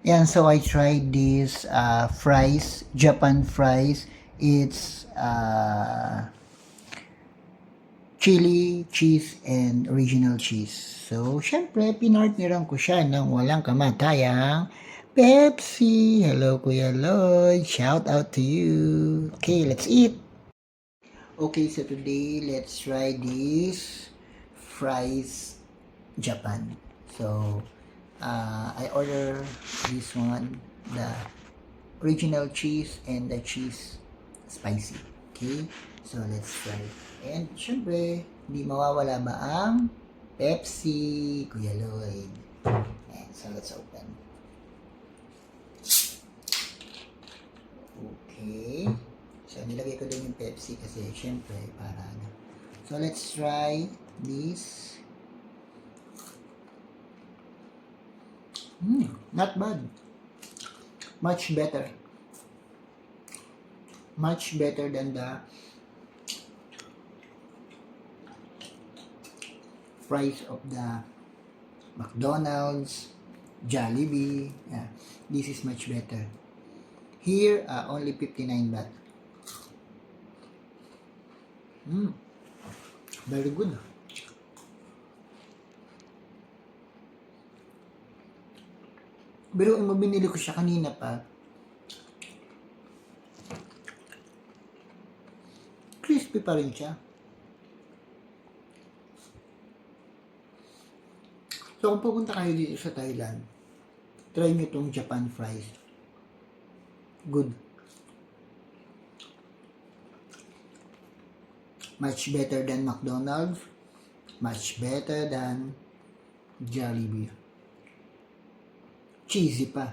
And so I tried this fries, Japan fries. It's chili, cheese, and original cheese. So, syempre, pinortneran ko siya ng walang kamatayang Pepsi. Hello, Kuya Lloyd. Shout out to you. Okay, let's eat. Okay, so today, let's try this fries Japan. So, I order this one, the original cheese and the cheese spicy. Okay? So, let's try. And, syempre, hindi mawawala ba ang Pepsi, Kuya Lloyd. And, so, let's open. Okay. So, nilagay ko din yung Pepsi kasi, syempre, para ano. So, let's try this. Not bad. Much better. Much better than the fries of the McDonald's, Jollibee. Yeah, this is much better. Here, only 59 baht. Very good. Pero ang binili ko siya kanina pa, crispy pa rin siya. So kung pupunta kayo dito sa Thailand, try nyo itong Japan fries. Good. Much better than McDonald's. Much better than Jollibee. Cheesy pa.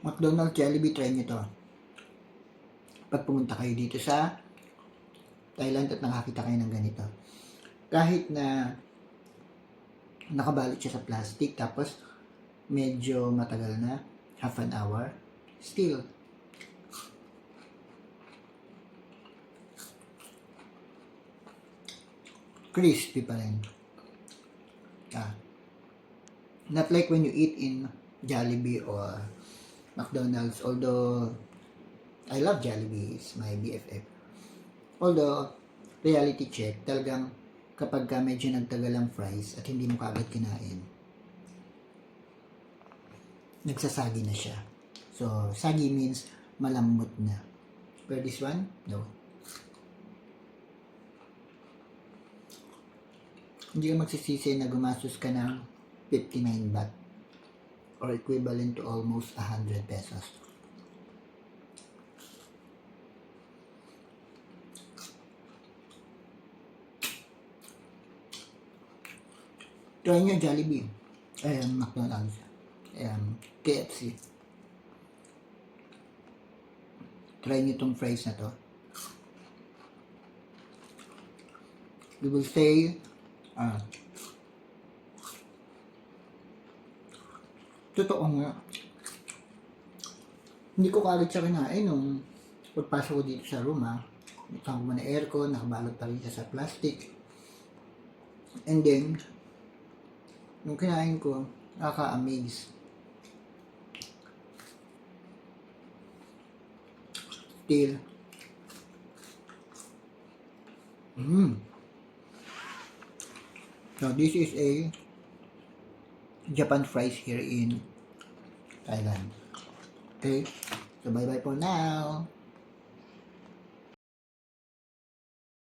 McDonald's, Jollibee, try nyo to. Pag pumunta kayo dito sa Thailand at nakakita kayo ng ganito. Kahit na nakabalot siya sa plastic, tapos medyo matagal na, half an hour, still, crispy pa rin. Not like when you eat in Jollibee or McDonald's, although I love Jollibee, it's my BFF. Although, reality check, talagang kapag ka medyo nagtagal ang fries at hindi mo kaagad kinain, nagsasagi na siya. So, sagi means malambot na. But this one, no. Hindi ka magsisisi na gumastos ka ng 59 baht or equivalent to almost 100 pesos. Try nyo Jollibee, McDonald's, KFC. Try nyo itong fries na to. You will say, totoo nga. Hindi ko kagad siya kinain nung pagpasok ko dito sa room, Buksan ko muna aircon, nakabalot pa rin siya sa plastic. And then, nung kinain ko, nakaka-amaze. Still, so this is a Japan fries here in Thailand. Okay, so bye bye for now.